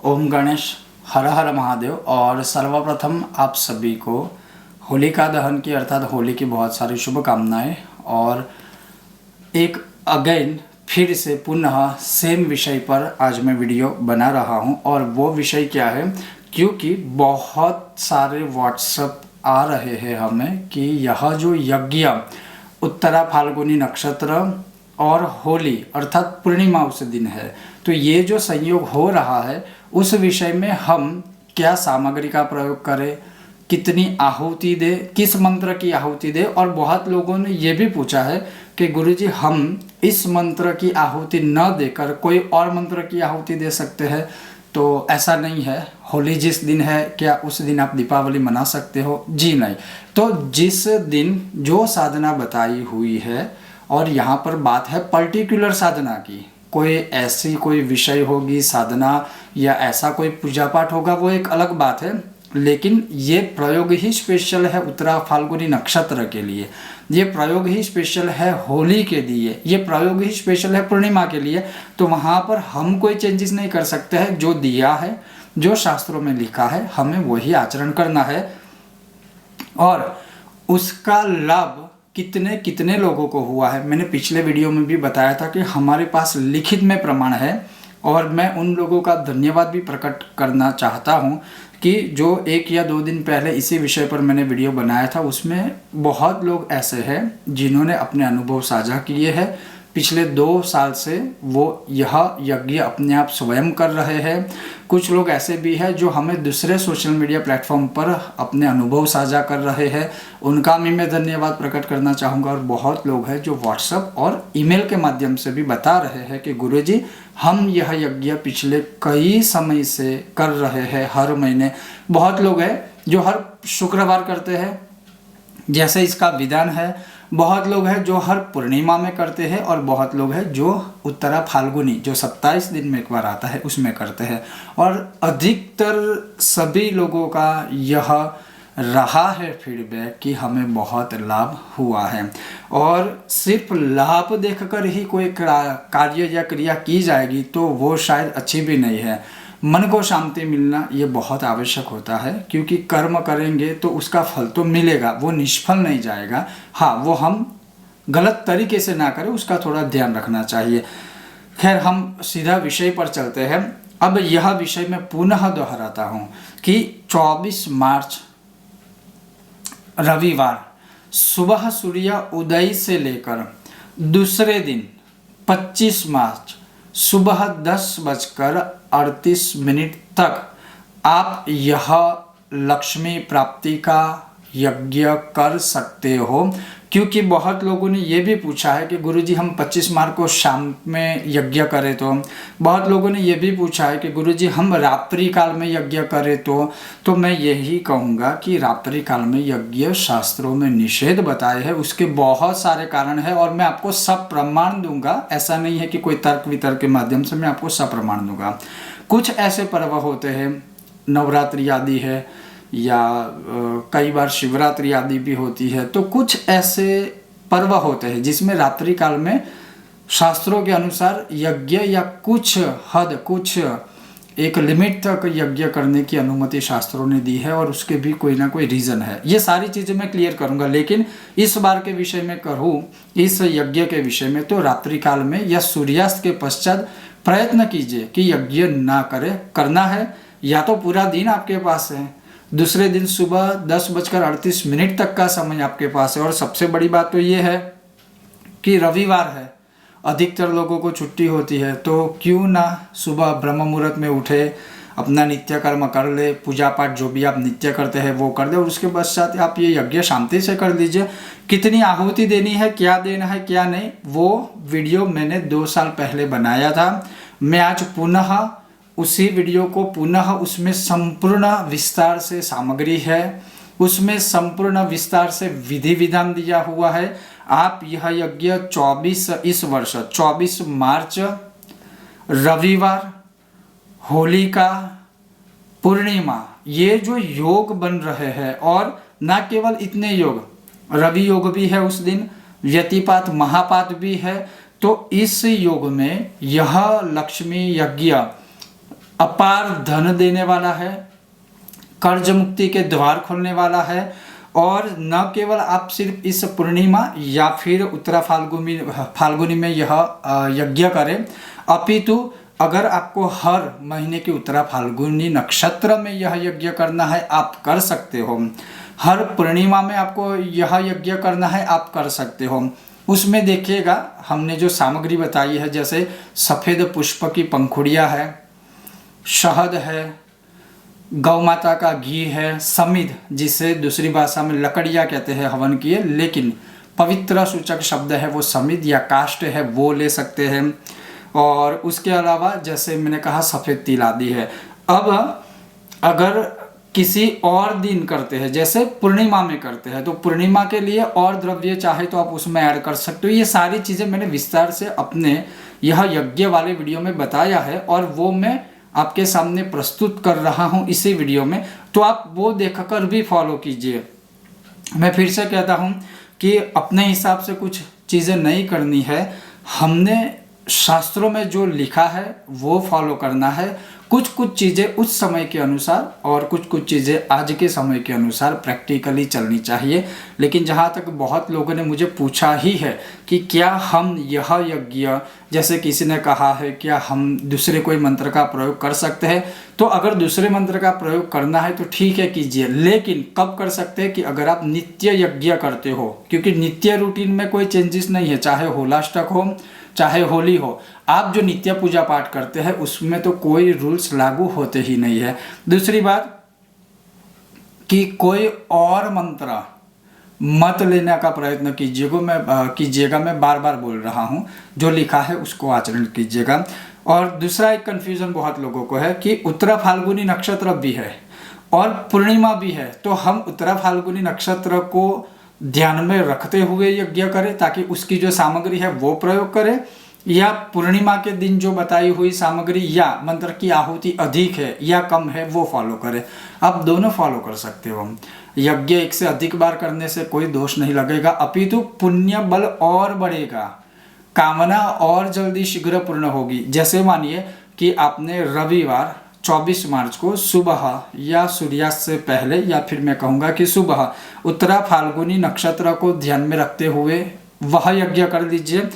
ओम गणेश हर हर महादेव। और सर्वप्रथम आप सभी को होलिका दहन की अर्थात होली की बहुत सारी शुभकामनाएं। और एक अगेन फिर से पुनः सेम विषय पर आज मैं वीडियो बना रहा हूं। और वो विषय क्या है, क्योंकि बहुत सारे व्हाट्सएप आ रहे हैं हमें कि यह जो यज्ञ उत्तरा फाल्गुनी नक्षत्र और होली अर्थात पूर्णिमा उस दिन है, तो ये जो संयोग हो रहा है उस विषय में हम क्या सामग्री का प्रयोग करें, कितनी आहुति दे, किस मंत्र की आहुति दे। और बहुत लोगों ने ये भी पूछा है कि गुरुजी हम इस मंत्र की आहुति न देकर कोई और मंत्र की आहुति दे सकते हैं। तो ऐसा नहीं है, होली जिस दिन है क्या उस दिन आप दीपावली मना सकते हो? जी नहीं। तो जिस दिन जो साधना बताई हुई है, और यहाँ पर बात है पर्टिकुलर साधना की, कोई ऐसी कोई विषय होगी साधना या ऐसा कोई पूजा पाठ होगा वो एक अलग बात है, लेकिन ये प्रयोग ही स्पेशल है उत्तरा फाल्गुनी नक्षत्र के लिए, ये प्रयोग ही स्पेशल है होली के लिए, ये प्रयोग ही स्पेशल है पूर्णिमा के लिए। तो वहाँ पर हम कोई चेंजेस नहीं कर सकते हैं। जो दिया है, जो शास्त्रों में लिखा है, हमें वही आचरण करना है। और उसका लाभ कितने कितने लोगों को हुआ है मैंने पिछले वीडियो में भी बताया था कि हमारे पास लिखित में प्रमाण है। और मैं उन लोगों का धन्यवाद भी प्रकट करना चाहता हूं कि जो 1 या 2 दिन पहले इसी विषय पर मैंने वीडियो बनाया था, उसमें बहुत लोग ऐसे हैं जिन्होंने अपने अनुभव साझा किए हैं। पिछले 2 साल से वो यह यज्ञ अपने आप स्वयं कर रहे हैं। कुछ लोग ऐसे भी हैं जो हमें दूसरे सोशल मीडिया प्लेटफॉर्म पर अपने अनुभव साझा कर रहे हैं, उनका भी मैं धन्यवाद प्रकट करना चाहूँगा। और बहुत लोग हैं जो व्हाट्सएप और ईमेल के माध्यम से भी बता रहे हैं कि गुरुजी हम यह यज्ञ पिछले कई समय से कर रहे हैं, हर महीने। बहुत लोग हैं जो हर शुक्रवार करते हैं जैसे इसका विधान है, बहुत लोग हैं जो हर पूर्णिमा में करते हैं, और बहुत लोग हैं जो उत्तरा फाल्गुनी जो 27 दिन में एक बार आता है उसमें करते हैं। और अधिकतर सभी लोगों का यह रहा है फीडबैक कि हमें बहुत लाभ हुआ है। और सिर्फ लाभ देखकर ही कोई कार्य या क्रिया की जाएगी तो वो शायद अच्छी भी नहीं है। मन को शांति मिलना ये बहुत आवश्यक होता है, क्योंकि कर्म करेंगे तो उसका फल तो मिलेगा, वो निष्फल नहीं जाएगा। हाँ, वो हम गलत तरीके से ना करें, उसका थोड़ा ध्यान रखना चाहिए। खैर, हम सीधा विषय पर चलते हैं। अब यह विषय मैं पुनः दोहराता हूँ कि 24 मार्च रविवार सुबह सूर्य उदय से लेकर दूसरे दिन 25 मार्च सुबह 10:38 तक आप यह लक्ष्मी प्राप्ति का यज्ञ कर सकते हो। क्योंकि बहुत लोगों ने ये भी पूछा है कि गुरुजी हम 25 मार्च को शाम में यज्ञ करें तो, बहुत लोगों ने ये भी पूछा है कि गुरुजी हम रात्रि काल में यज्ञ करें तो मैं यही कहूँगा कि रात्रि काल में यज्ञ शास्त्रों में निषेध बताए हैं। उसके बहुत सारे कारण हैं और मैं आपको सब प्रमाण दूंगा। ऐसा नहीं है कि कोई तर्क वितर्क के माध्यम से मैं आपको सब प्रमाण दूंगा। कुछ ऐसे पर्व होते हैं, नवरात्रि आदि है या कई बार शिवरात्रि आदि भी होती है, तो कुछ ऐसे पर्व होते हैं जिसमें रात्रि काल में शास्त्रों के अनुसार यज्ञ या कुछ हद, कुछ एक लिमिट तक यज्ञ करने की अनुमति शास्त्रों ने दी है, और उसके भी कोई ना कोई रीज़न है। ये सारी चीज़ें मैं क्लियर करूंगा, लेकिन इस बार के विषय में कहूँ, इस यज्ञ के विषय में, तो रात्रि काल में या सूर्यास्त के पश्चात प्रयत्न कीजिए कि यज्ञ ना करें। करना है या तो पूरा दिन आपके पास है, दूसरे दिन सुबह 10:38 तक का समय आपके पास है। और सबसे बड़ी बात तो ये है कि रविवार है, अधिकतर लोगों को छुट्टी होती है, तो क्यों ना सुबह ब्रह्म मुहूर्त में उठे, अपना नित्य कर्म कर ले, पूजा पाठ जो भी आप नित्य करते हैं वो कर दे, और उसके पश्चात आप ये यज्ञ शांति से कर लीजिए। कितनी आहुति देनी है, क्या देना है क्या नहीं, वो वीडियो मैंने 2 साल पहले बनाया था। मैं आज पुनः उसी वीडियो को उसमें संपूर्ण विस्तार से सामग्री है, उसमें संपूर्ण विस्तार से विधि विधान दिया हुआ है। आप यह यज्ञ 24 मार्च रविवार, होलिका, पूर्णिमा, ये जो योग बन रहे हैं, और न केवल इतने योग, रवि योग भी है उस दिन, व्यतिपात महापात भी है। तो इस योग में यह लक्ष्मी यज्ञ अपार धन देने वाला है, कर्ज मुक्ति के द्वार खोलने वाला है। और न केवल आप सिर्फ इस पूर्णिमा या फिर उत्तरा फाल्गुनी में यह यज्ञ करें, अपितु अगर आपको हर महीने की उत्तरा फाल्गुनी नक्षत्र में यह यज्ञ करना है, आप कर सकते हो। हर पूर्णिमा में आपको यह यज्ञ करना है, आप कर सकते हो। उसमें देखिएगा हमने जो सामग्री बताई है, जैसे सफ़ेद पुष्प की पंखुड़ियाँ है, शहद है, गौ माता का घी है, समिध जिसे दूसरी भाषा में लकड़ियाँ कहते हैं हवन की, लेकिन पवित्र सूचक शब्द है वो समिध या काष्ठ है, वो ले सकते हैं। और उसके अलावा जैसे मैंने कहा सफ़ेद तिल आदि है। अब अगर किसी और दिन करते हैं, जैसे पूर्णिमा में करते हैं, तो पूर्णिमा के लिए और द्रव्य चाहे तो आप उसमें ऐड कर सकते हो। ये सारी चीज़ें मैंने विस्तार से अपने यह यज्ञ वाले वीडियो में बताया है और वो मैं आपके सामने प्रस्तुत कर रहा हूँ इसी वीडियो में, तो आप वो देखकर भी फॉलो कीजिए। मैं फिर से कहता हूँ कि अपने हिसाब से कुछ चीज़ें नहीं करनी है, हमने शास्त्रों में जो लिखा है वो फॉलो करना है। कुछ कुछ चीज़ें उस समय के अनुसार और कुछ कुछ चीज़ें आज के समय के अनुसार प्रैक्टिकली चलनी चाहिए। लेकिन जहाँ तक बहुत लोगों ने मुझे पूछा ही है कि क्या हम यह यज्ञ, जैसे किसी ने कहा है क्या हम दूसरे कोई मंत्र का प्रयोग कर सकते हैं, तो अगर दूसरे मंत्र का प्रयोग करना है तो ठीक है कीजिए, लेकिन कब कर सकते हैं कि अगर आप नित्य यज्ञ करते हो, क्योंकि नित्य रूटीन में कोई चेंजेस नहीं है, चाहे होलाष्टक हो चाहे होली हो, आप जो नित्य पूजा पाठ करते हैं उसमें तो कोई रूल्स लागू होते ही नहीं है। दूसरी बात कि कोई और मंत्र मत लेने का प्रयत्न कीजिएगा, मैं बार बार बोल रहा हूँ, जो लिखा है उसको आचरण कीजिएगा। और दूसरा एक कन्फ्यूज़न बहुत लोगों को है कि उत्तरा फाल्गुनी नक्षत्र भी है और पूर्णिमा भी है, तो हम उत्तरा फाल्गुनी नक्षत्र को ध्यान में रखते हुए यज्ञ करें ताकि उसकी जो सामग्री है वो प्रयोग करें, या पूर्णिमा के दिन जो बताई हुई सामग्री या मंत्र की आहुति अधिक है या कम है वो फॉलो करें। आप दोनों फॉलो कर सकते हो। यज्ञ एक से अधिक बार करने से कोई दोष नहीं लगेगा, अपितु पुण्य बल और बढ़ेगा, कामना और जल्दी शीघ्र पूर्ण होगी। जैसे मानिए कि आपने रविवार 24 मार्च को सुबह या सूर्यास्त से पहले, या फिर मैं कहूँगा कि सुबह उत्तरा फाल्गुनी नक्षत्र को ध्यान में रखते हुए वह यज्ञ कर लीजिए।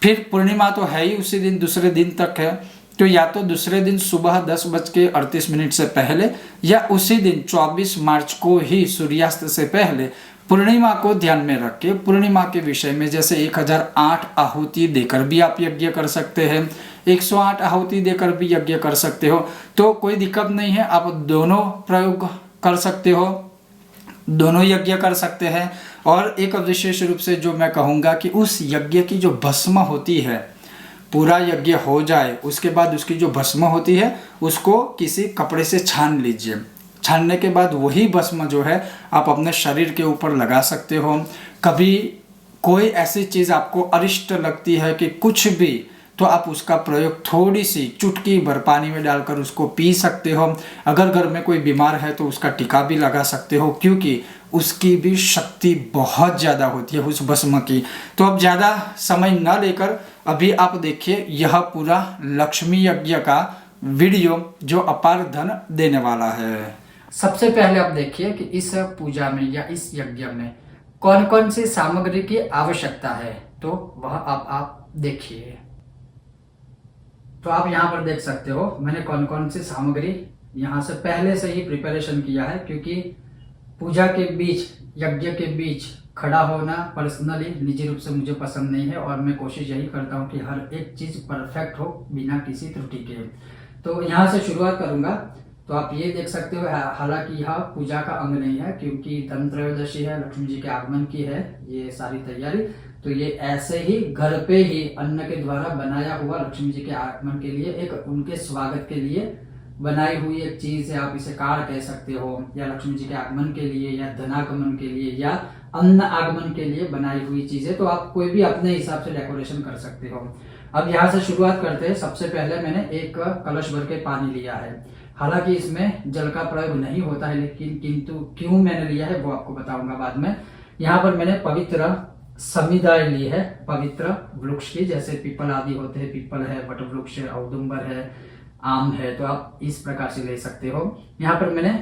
फिर पूर्णिमा तो है ही उसी दिन, दूसरे दिन तक है, तो या तो दूसरे दिन सुबह 10:38 से पहले या उसी दिन 24 मार्च को ही सूर्यास्त से पहले पूर्णिमा को ध्यान में रख के पूर्णिमा के विषय में जैसे 1008 आहुति देकर भी आप यज्ञ कर सकते हैं, 108 आहुति देकर भी यज्ञ कर सकते हो, तो कोई दिक्कत नहीं है। आप दोनों प्रयोग कर सकते हो, दोनों यज्ञ कर सकते हैं। और एक विशेष रूप से जो मैं कहूँगा कि उस यज्ञ की जो भस्म होती है, पूरा यज्ञ हो जाए उसके बाद उसकी जो भस्म होती है उसको किसी कपड़े से छान लीजिए। छानने के बाद वही भस्म जो है आप अपने शरीर के ऊपर लगा सकते हो। कभी कोई ऐसी चीज़ आपको अरिष्ट लगती है कि कुछ भी, तो आप उसका प्रयोग थोड़ी सी चुटकी भर पानी में डालकर उसको पी सकते हो। अगर घर में कोई बीमार है तो उसका टीका भी लगा सकते हो, क्योंकि उसकी भी शक्ति बहुत ज़्यादा होती है उस भस्म की। तो अब ज़्यादा समय न लेकर अभी आप देखिए यह पूरा लक्ष्मी यज्ञ का वीडियो जो अपार धन देने वाला है। सबसे पहले आप देखिए कि इस पूजा में या इस यज्ञ में कौन कौन सी सामग्री की आवश्यकता है, तो वह आप देखिए। तो आप यहाँ पर देख सकते हो मैंने कौन कौन सी सामग्री यहाँ से पहले से ही प्रिपरेशन किया है, क्योंकि पूजा के बीच, यज्ञ के बीच खड़ा होना पर्सनली निजी रूप से मुझे पसंद नहीं है, और मैं कोशिश यही करता हूँ कि हर एक चीज़ परफेक्ट हो बिना किसी त्रुटि के। तो यहाँ से शुरुआत करूँगा। तो आप ये देख सकते हो, हालांकि यह पूजा का अंग नहीं है क्योंकि धन त्रयोदशी है, लक्ष्मी जी के आगमन की है ये सारी तैयारी। तो ये ऐसे ही घर पे ही अन्न के द्वारा बनाया हुआ लक्ष्मी जी के आगमन के लिए, एक उनके स्वागत के लिए बनाई हुई एक चीज है। आप इसे कार्ड कह सकते हो, या लक्ष्मी जी के आगमन के लिए, या धनागमन के लिए, या अन्न आगमन के लिए बनाई हुई चीज है। तो आप कोई भी अपने हिसाब से डेकोरेशन कर सकते हो। अब यहाँ से शुरुआत करते हैं। सबसे पहले मैंने एक कलश भर के पानी लिया है। हालांकि इसमें जल का प्रयोग नहीं होता है, लेकिन किंतु क्यों मैंने लिया है वो आपको बताऊंगा बाद में। यहाँ पर मैंने पवित्र समिधा ली है, पवित्र वृक्ष की, जैसे पीपल आदि होते हैं, पीपल है, वट वृक्ष है, औदुंबर है, आम है तो आप इस प्रकार से ले सकते हो। यहाँ पर मैंने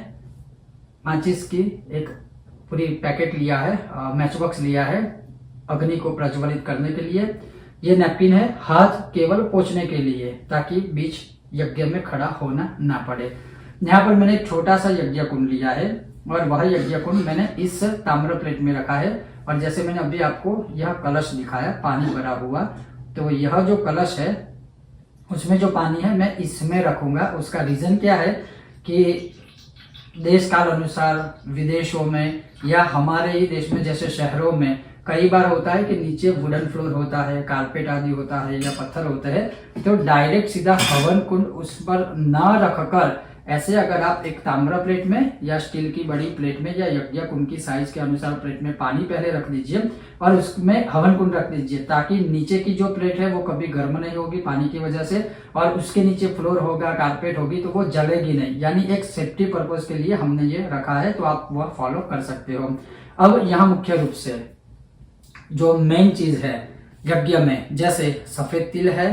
माचिस की एक पूरी पैकेट लिया है, मैच बॉक्स लिया है अग्नि को प्रज्वलित करने के लिए। ये नैपकिन है हाथ केवल पोंछने के लिए, ताकि बीच यज्ञ में खड़ा होना ना पड़े। यहाँ पर मैंने एक छोटा सा यज्ञ कुंड लिया है और वह यज्ञ कुंड मैंने इस ताम्र प्लेट में रखा है। और जैसे मैंने अभी आपको यह कलश दिखाया पानी भरा हुआ, तो यह जो कलश है उसमें जो पानी है मैं इसमें रखूंगा। उसका रीजन क्या है कि देश काल अनुसार विदेशों में या हमारे ही देश में जैसे शहरों में कई बार होता है कि नीचे वुडन फ्लोर होता है, कारपेट आदि होता है या पत्थर होते हैं, तो डायरेक्ट सीधा हवन कुंड उस पर ना रखकर ऐसे अगर आप एक ताम्र प्लेट में या स्टील की बड़ी प्लेट में या यज्ञ कुंड की साइज के अनुसार प्लेट में पानी पहले रख दीजिए और उसमें हवन कुंड रख दीजिए, ताकि नीचे की जो प्लेट है वो कभी गर्म नहीं होगी पानी की वजह से, और उसके नीचे फ्लोर होगा, कारपेट होगी, तो वो जलेगी नहीं। यानी एक सेफ्टी पर्पज के लिए हमने ये रखा है, तो आप वह फॉलो कर सकते हो। अब यहाँ मुख्य रूप से जो मेन चीज है यज्ञ में, जैसे सफेद तिल है,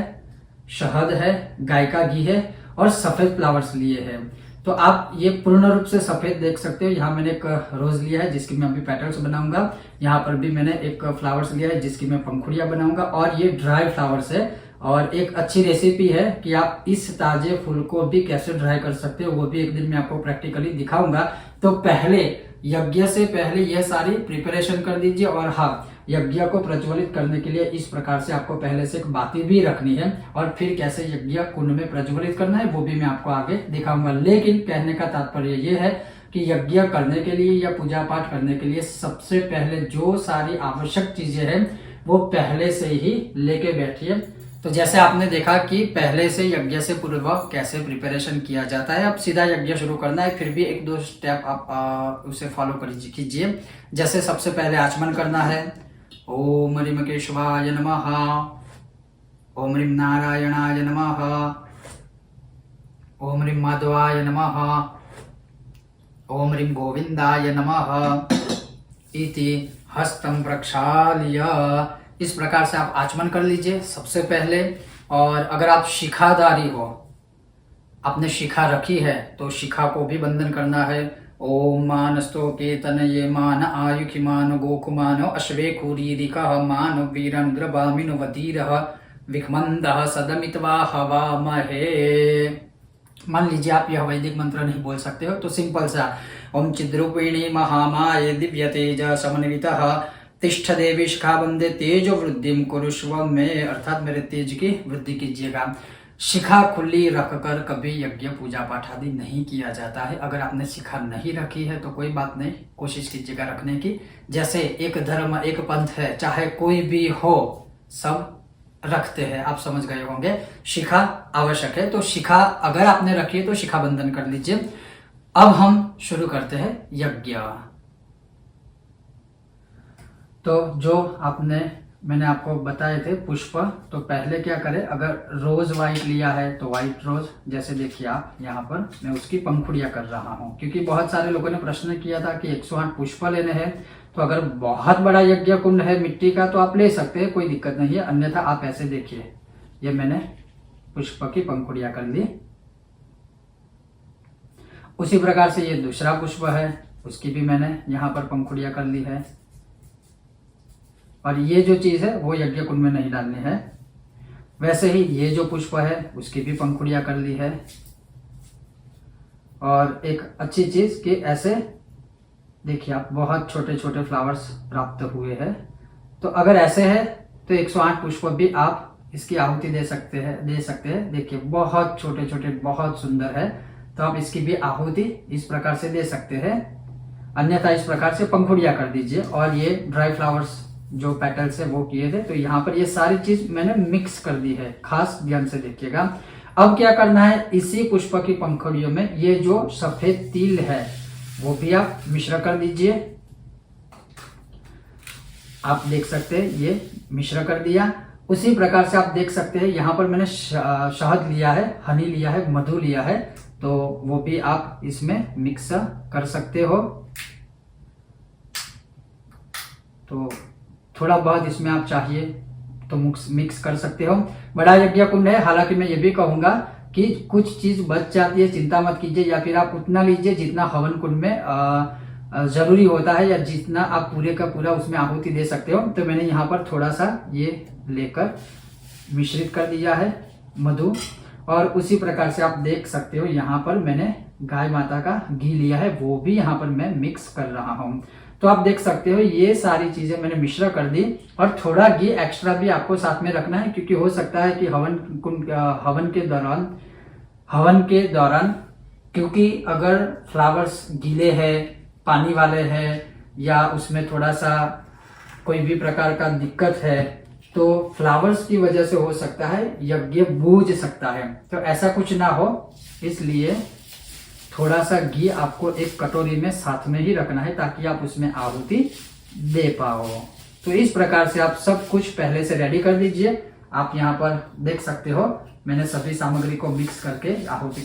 शहद है, गाय का घी है और सफेद फ्लावर्स लिए हैं। तो आप ये पूर्ण रूप से सफेद देख सकते हो। यहाँ मैंने एक रोज लिया है जिसकी मैं अभी पेटल्स बनाऊंगा। यहाँ पर भी मैंने एक फ्लावर्स लिया है जिसकी मैं पंखुड़ियां बनाऊंगा, और ये ड्राई फ्लावर्स है। और एक अच्छी रेसिपी है कि आप इस ताजे फूल को भी कैसे ड्राई कर सकते हो, वो भी एक दिन मैं आपको प्रैक्टिकली दिखाऊंगा। तो पहले यज्ञ से पहले यह सारी प्रिपरेशन कर दीजिए। और हाँ, यज्ञ को प्रज्वलित करने के लिए इस प्रकार से आपको पहले से एक बाती भी रखनी है, और फिर कैसे यज्ञ कुंड में प्रज्वलित करना है वो भी मैं आपको आगे दिखाऊंगा। लेकिन कहने का तात्पर्य ये है कि यज्ञ करने के लिए या पूजा पाठ करने के लिए सबसे पहले जो सारी आवश्यक चीजें हैं वो पहले से ही लेके बैठिए। तो जैसे आपने देखा कि पहले से यज्ञ से पूर्व कैसे प्रिपरेशन किया जाता है, अब सीधा यज्ञ शुरू करना है, फिर भी एक दो स्टेप आप उसे फॉलो कीजिए। जैसे सबसे पहले आचमन करना है। ओम ह्रीं केशवाय नमः, ओम ह्रीं नारायणाय नमः, ओम ह्रीं माधवाय नमः, ओम ह्रीं गोविंदाय नमः इति हस्तं प्रक्षाल्य। इस प्रकार से आप आचमन कर लीजिए सबसे पहले। और अगर आप शिखाधारी हो, आपने शिखा रखी है, तो शिखा को भी बंधन करना है। ओम मानस्तो केतनये मान आयुखिमान गोकुमान अश्वे कुरीरिकः मान वीरं ग्रबामिनो वदीरः विखमन्दः सदमित्वा हवामहे। मान लीजिए आप यह वैदिक मंत्र नहीं बोल सकते हो, तो सिंपल सा ओम चिद्रूपिणी महामाये दिव्य तेज समन्वितः तिष्ठ देवी शिखा बंदे तेजो वृद्धिम कुरुष्व में, अर्थात मेरे तेज की वृद्धि कीजिएगा। शिखा खुली रखकर कभी यज्ञ पूजा पाठ आदि नहीं किया जाता है। अगर आपने शिखा नहीं रखी है तो कोई बात नहीं, कोशिश कीजिएगा रखने की। जैसे एक धर्म एक पंथ है, चाहे कोई भी हो, सब रखते हैं, आप समझ गए होंगे। शिखा आवश्यक है, तो शिखा अगर आपने रखी है तो शिखा बंधन कर लीजिए। अब हम शुरू करते हैं यज्ञ। तो जो मैंने आपको बताए थे पुष्प, तो पहले क्या करें, अगर रोज व्हाइट लिया है तो व्हाइट रोज, जैसे देखिए आप यहाँ पर मैं उसकी पंखुड़ियां कर रहा हूँ, क्योंकि बहुत सारे लोगों ने प्रश्न किया था कि 108 पुष्प लेने हैं। तो अगर बहुत बड़ा यज्ञ कुंड है मिट्टी का तो आप ले सकते हैं, कोई दिक्कत नहीं है, अन्यथा आप ऐसे देखिए, ये मैंने पुष्प की पंखुड़ियां कर ली। उसी प्रकार से ये दूसरा पुष्प है, उसकी भी मैंने यहाँ पर पंखुड़ियां कर ली है। और ये जो चीज है वो यज्ञ कुंड में नहीं डालनी है। वैसे ही ये जो पुष्प है उसकी भी पंखुड़ियां कर ली है। और एक अच्छी चीज कि ऐसे देखिए आप, बहुत छोटे छोटे फ्लावर्स प्राप्त हुए हैं। तो अगर ऐसे है तो 108 पुष्प भी आप इसकी आहुति दे सकते हैं। देखिए बहुत छोटे छोटे, बहुत सुंदर है, तो आप इसकी भी आहुति इस प्रकार से दे सकते हैं। अन्यथा इस प्रकार से पंखुड़ियां कर दीजिए। और ये ड्राई फ्लावर्स जो पेटल्स है वो किए थे, तो यहाँ पर ये सारी चीज मैंने मिक्स कर दी है, खास ध्यान से देखिएगा। अब क्या करना है, इसी पुष्प की पंखुड़ियों में ये जो सफेद तिल है वो भी आप मिश्र कर दीजिए। आप देख सकते हैं ये मिश्र कर दिया। उसी प्रकार से आप देख सकते हैं यहाँ पर मैंने शहद लिया है, हनी लिया है, मधु लिया है, तो वो भी आप इसमें मिक्स कर सकते हो। तो थोड़ा बहुत इसमें आप चाहिए तो मिक्स कर सकते हो। बड़ा यज्ञ कुंड है, हालांकि मैं ये भी कहूंगा कि कुछ चीज बच जाती है, चिंता मत कीजिए, या फिर आप उतना लीजिए जितना हवन कुंड में जरूरी होता है, या जितना आप पूरे का पूरा उसमें आहुति दे सकते हो। तो मैंने यहाँ पर थोड़ा सा ये लेकर मिश्रित कर दिया है मधु, और उसी प्रकार से आप देख सकते हो यहाँ पर मैंने गाय माता का घी लिया है, वो भी यहाँ पर मैं मिक्स कर रहा हूँ। तो आप देख सकते हो ये सारी चीजें मैंने मिश्र कर दी, और थोड़ा घी एक्स्ट्रा भी आपको साथ में रखना है, क्योंकि हो सकता है कि हवन के दौरान क्योंकि अगर फ्लावर्स गीले हैं, पानी वाले हैं, या उसमें थोड़ा सा कोई भी प्रकार का दिक्कत है, तो फ्लावर्स की वजह से हो सकता है यज्ञ बूझ सकता है। तो ऐसा कुछ ना हो, इसलिए थोड़ा सा घी आपको एक कटोरी में साथ में ही रखना है, ताकि आप उसमें आहुति दे पाओ। तो इस प्रकार से आप सब कुछ पहले से रेडी कर दीजिए। आप यहाँ पर देख सकते हो मैंने सभी सामग्री को मिक्स करके आहुति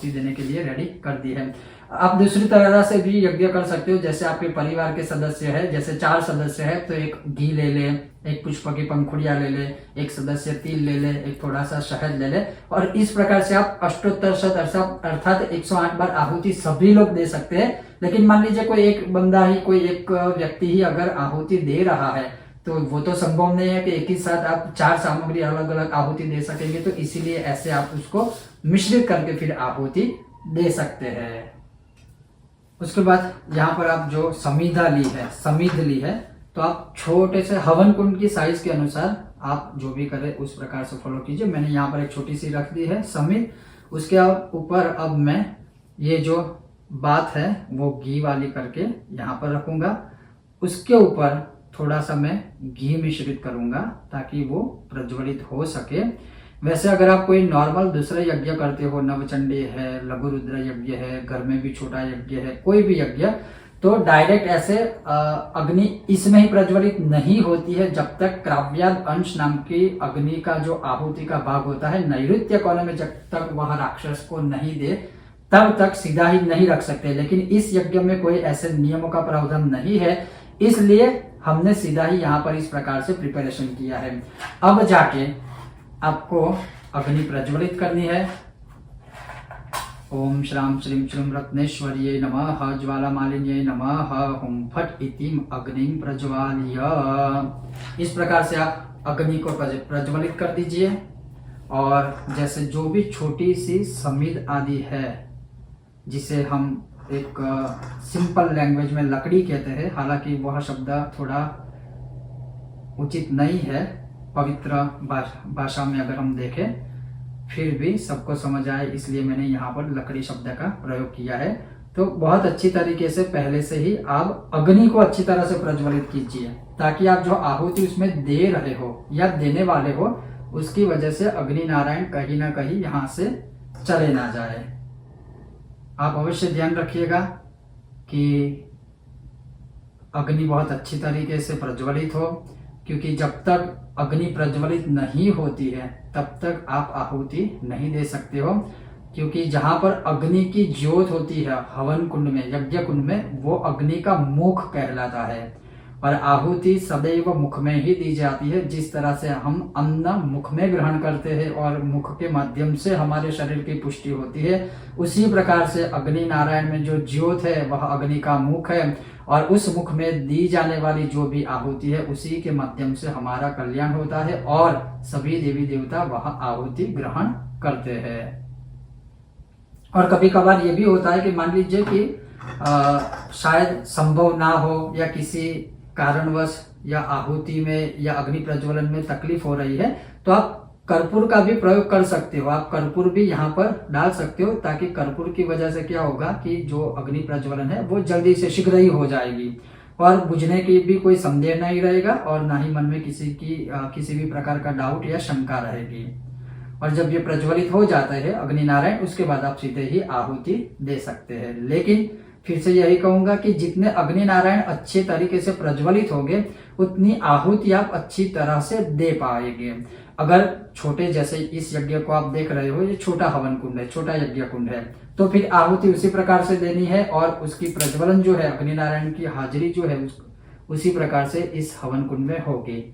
देने के लिए रेडी कर दी है। आप दूसरी तरह से भी यज्ञ कर सकते हो, जैसे आपके परिवार के सदस्य है, जैसे 4 सदस्य है तो एक घी ले ले, एक पुष्प की पंखुड़ियां ले ले, एक सदस्य तिल ले ले, एक थोड़ा सा शहद ले ले, और इस प्रकार से आप अष्टोत्तर शत अर्थात 108 बार आहुति सभी लोग दे सकते हैं। लेकिन मान लीजिए कोई एक बंदा ही, कोई एक व्यक्ति ही अगर आहुति दे रहा है, तो वो तो संभव नहीं है कि एक ही साथ आप 4 सामग्री अलग अलग आहुति दे सकेंगे। तो इसीलिए ऐसे आप उसको मिश्रित करके फिर आहुति दे सकते हैं। उसके बाद यहाँ पर आप जो समीध ली है, तो आप छोटे से हवन कुंड की साइज के अनुसार आप जो भी करें उस प्रकार से फॉलो कीजिए। मैंने यहाँ पर एक छोटी सी रख दी है समीध। उसके ऊपर अब मैं ये जो बात है वो घी वाली करके यहाँ पर रखूंगा। उसके ऊपर थोड़ा सा मैं घी मिश्रित करूंगा ताकि वो प्रज्वलित हो सके। वैसे अगर आप कोई नॉर्मल दूसरा यज्ञ करते हो, नवचंडी है, लघु रुद्र यज्ञ है, घर में भी छोटा यज्ञ है, कोई भी यज्ञ, तो डायरेक्ट ऐसे अग्नि इसमें ही प्रज्वलित नहीं होती है जब तक क्राव्याद अंश नाम की अग्नि का जो आहुति का भाग होता है नैऋत्य कोण में, जब तक वह राक्षस को नहीं दे तब तक सीधा ही नहीं रख सकते। लेकिन इस यज्ञ में कोई ऐसे नियमों का प्रावधान नहीं है, इसलिए हमने सीधा ही यहाँ पर इस प्रकार से प्रिपरेशन किया है। अब जाके आपको अग्नि प्रज्वलित करनी है। ओम श्राम श्रीम श्रीम रत्नेश्वर्ये नमः, ज्वाला मालिन्ये नमः, हुम फट इतिम अग्निं प्रज्वाल्य। इस प्रकार से आप अग्नि को प्रज्वलित कर दीजिए। और जैसे जो भी छोटी सी समीध आदि है, जिसे हम एक सिंपल लैंग्वेज में लकड़ी कहते हैं, हालांकि वह शब्द थोड़ा उचित नहीं है पवित्र भाषा में अगर हम देखें, फिर भी सबको समझ आए इसलिए मैंने यहाँ पर लकड़ी शब्द का प्रयोग किया है। तो बहुत अच्छी तरीके से पहले से ही आप अग्नि को अच्छी तरह से प्रज्वलित कीजिए, ताकि आप जो आहुति उसमें दे रहे हो या देने वाले हो, उसकी वजह से अग्नि नारायण कहीं ना कहीं यहाँ से चले ना जाए। आप अवश्य ध्यान रखिएगा कि अग्नि बहुत अच्छी तरीके से प्रज्वलित हो, क्योंकि जब तक अग्नि प्रज्वलित नहीं होती है तब तक आप आहुति नहीं दे सकते हो। क्योंकि जहां पर अग्नि की ज्योत होती है हवन कुंड में, यज्ञ कुंड में, वो अग्नि का मुख कहलाता है। और आहुति सदैव मुख में ही दी जाती है। जिस तरह से हम अन्न मुख में ग्रहण करते हैं और मुख के माध्यम से हमारे शरीर की पुष्टि होती है, उसी प्रकार से अग्नि नारायण में जो ज्योत है वह अग्नि का मुख है, और उस मुख में दी जाने वाली जो भी आहुति है उसी के माध्यम से हमारा कल्याण होता है और सभी देवी देवता वह आहुति ग्रहण करते हैं। और कभी कभार ये भी होता है कि मान लीजिए कि शायद संभव ना हो या किसी कारणवश या आहुति में या अग्नि प्रज्वलन में तकलीफ हो रही है, तो आप कर्पूर का भी प्रयोग कर सकते हो। आप कर्पूर भी यहाँ पर डाल सकते हो, ताकि कर्पूर की वजह से क्या होगा कि जो अग्नि प्रज्वलन है वो जल्दी से शीघ्र ही हो जाएगी और बुझने की भी कोई संदेह नहीं रहेगा, और ना ही मन में किसी भी प्रकार का डाउट या शंका रहेगी। और जब ये प्रज्वलित हो जाता है अग्नि नारायण, उसके बाद आप सीधे ही आहुति दे सकते हैं। लेकिन फिर से यही कहूंगा कि जितने अग्नि नारायण अच्छे तरीके से प्रज्वलित होंगे उतनी आहुति आप अच्छी तरह से दे पाएंगे। अगर छोटे, जैसे इस यज्ञ को आप देख रहे हो, ये छोटा हवन कुंड है, छोटा यज्ञ कुंड है, तो फिर आहुति उसी प्रकार से देनी है और उसकी प्रज्वलन जो है, अग्नि नारायण की हाजिरी जो है उसी प्रकार से इस हवन कुंड में होगी।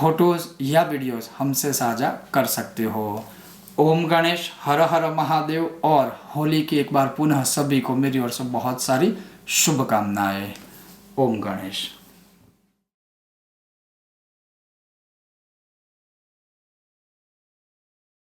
फोटोज़ या वीडियोज़ हमसे साझा कर सकते हो। ओम गणेश, हर हर महादेव। और होली की एक बार पुनः सभी को मेरी ओर से बहुत सारी शुभकामनाएं। ओम गणेश।